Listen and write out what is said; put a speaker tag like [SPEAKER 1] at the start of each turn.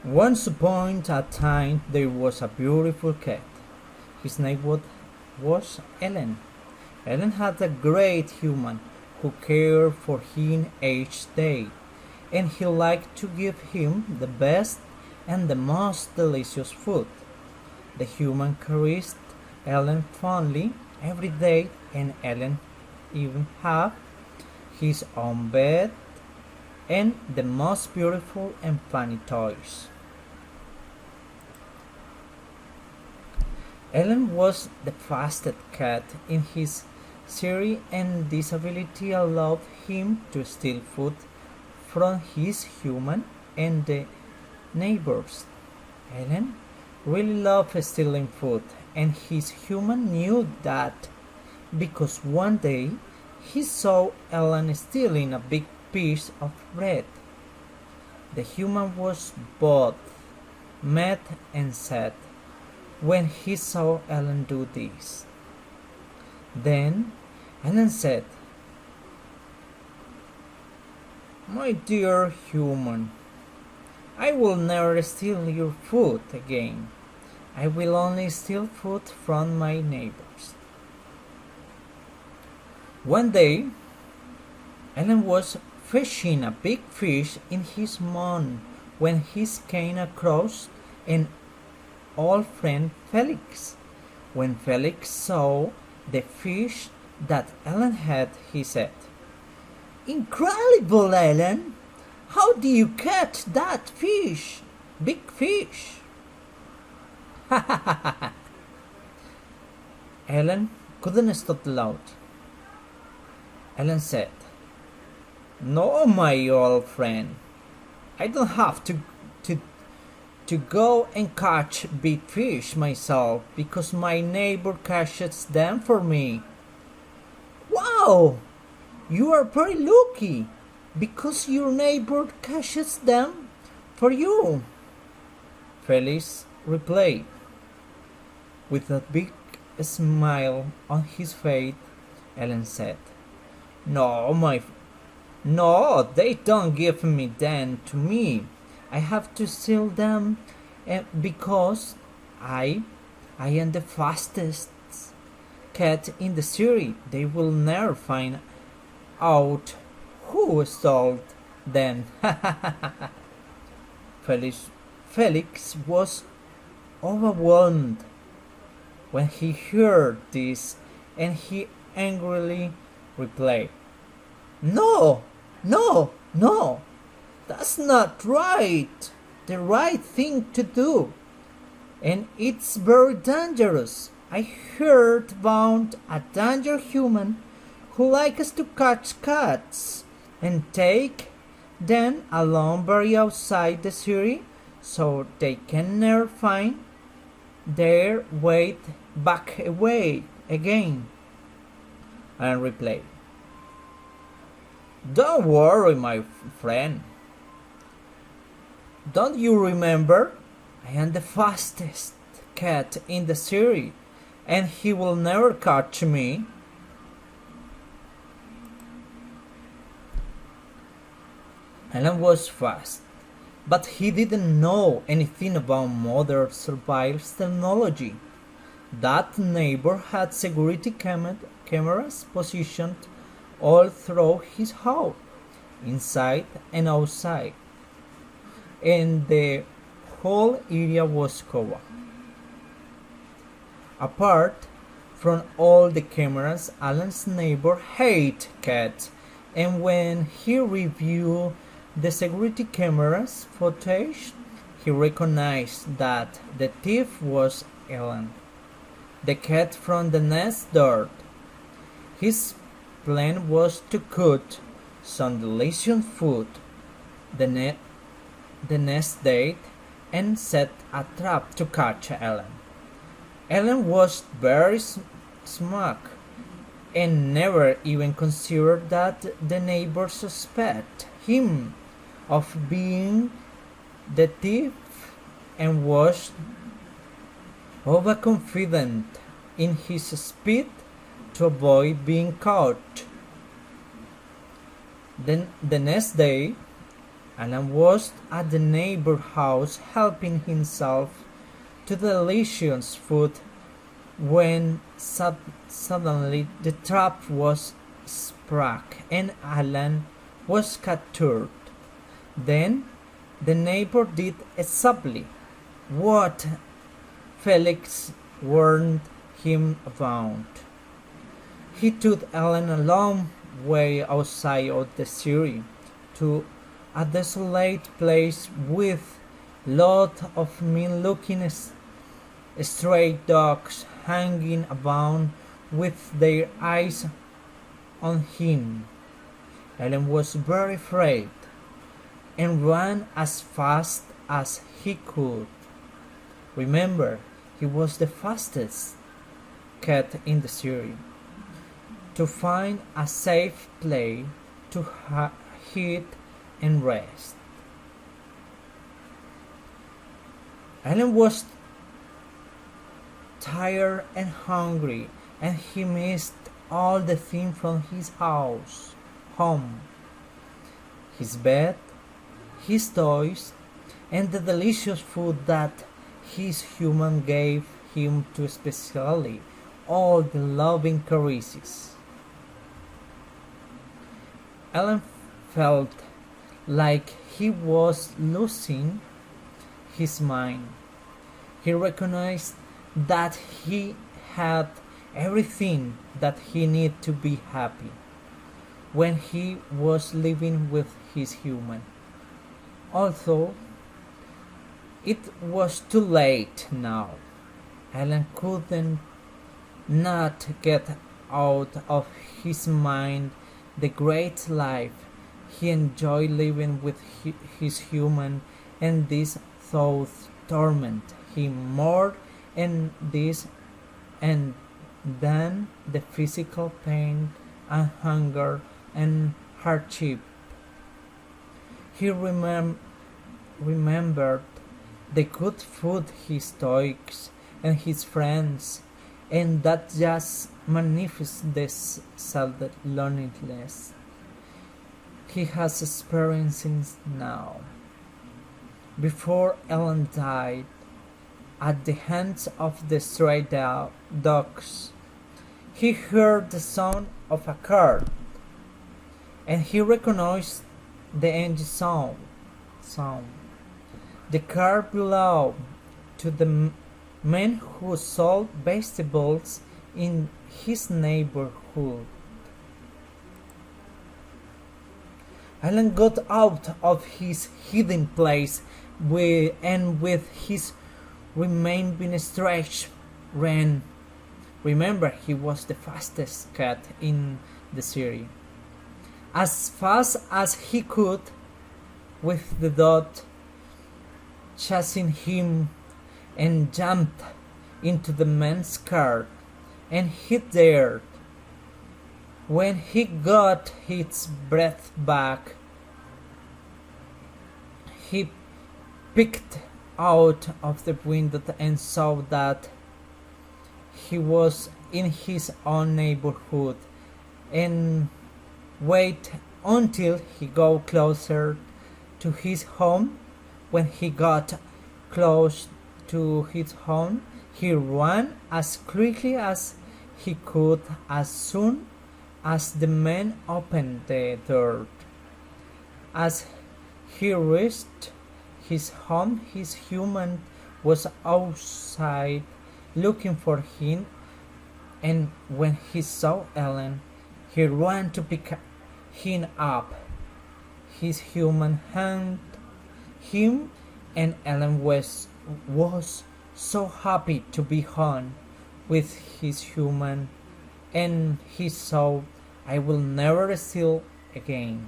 [SPEAKER 1] Once upon a time there was a beautiful cat. His name was Ellen. Ellen had a great human who cared for him each day, and he liked to give him the best and the most delicious food. The human caressed Ellen fondly every day, and Ellen even had his own bed and the most beautiful and funny toys. Ellen was the fastest cat in his series, and this ability allowed him to steal food from his human and the neighbors. Ellen really loved stealing food, and his human knew that because one day he saw Ellen stealing a big piece of bread. The human was both mad and sad when he saw Ellen do this. Then Ellen said, "My dear human, I will never steal your food again. I will only steal food from my neighbors." One day, Ellen was fishing a big fish in his pond when he came across an old friend Felix. When Felix saw the fish that Ellen had, he said, "Incredible, Ellen! How do you catch that fish? Big fish!" Ellen couldn't stop laughing. Ellen said, "No, my old friend, I don't have to go and catch big fish myself because my neighbor catches them for me." "Wow! You are very lucky because your neighbor catches them for you," Felix replied. With a big smile on his face, Ellen said, No, they don't give me them to me. I have to steal them because I am the fastest cat in the city. They will never find out who stole them." Felix was overwhelmed when he heard this, and he angrily replied, "No, no, no, that's not right. The right thing to do. And it's very dangerous. I heard about a danger human who likes to catch cats and take them along very outside the city so they can never find their way back away again." And replied, "Don't worry, my friend. Don't you remember? I am the fastest cat in the city, and he will never catch me." Alan was fast, but he didn't know anything about modern surveillance technology. That neighbor had security cameras positioned all through his house, inside and outside, and the whole area was covered. Apart from all the cameras, Alan's neighbor hated cats, and when he reviewed the security cameras footage, he recognized that the thief was Ellen, the cat from the next door. His plan was to cook some delicious food the next day and set a trap to catch Ellen. Ellen was very smug and never even considered that the neighbors suspect him of being the thief, and was overconfident in his speed to avoid being caught. Then the next day, Alan was at the neighbor house helping himself to delicious food when suddenly the trap was sprung and Alan was captured. Then the neighbor did exactly what Felix warned him about. He took Alan a long way outside of the city to a desolate place with lots of mean-looking stray dogs hanging about with their eyes on him. Alan was very afraid and ran as fast as he could. Remember, he was the fastest cat in the series. To find a safe place to hide and rest. Alan was tired and hungry, and he missed all the things from his home. His bed, his toys, and the delicious food that his human gave him to, especially all the loving caresses. Alan felt like he was losing his mind. He recognized that he had everything that he needed to be happy when he was living with his human. Although it was too late now, Alan couldn't not get out of his mind the great life he enjoyed living with his human, and this thought tormented him more and this and than the physical pain and hunger and hardship. He remembered the good food, his toys, and his friends, and that just magnificent self-loneliness he has experiencing now. Before Alan died at the hands of the stray dogs, he heard the sound of a car, and he recognized the engine sound. The car belonged to the man who sold vegetables in his neighborhood. Alan got out of his hiding place and with his remaining stretch ran. Remember, he was the fastest cat in the series. As fast as he could, with the dog chasing him, and jumped into the man's car and hid there. When he got his breath back, he peeked out of the window and saw that he was in his own neighborhood, and waited until he got closer to his home. When he got close to his home, he ran as quickly as he could. As soon as the man opened the door, as he reached his home, his human was outside looking for him, and when he saw Alan, he ran to pick him up. His human handed him, and Alan was so happy to be home with his human, and he thought, I will never steal again.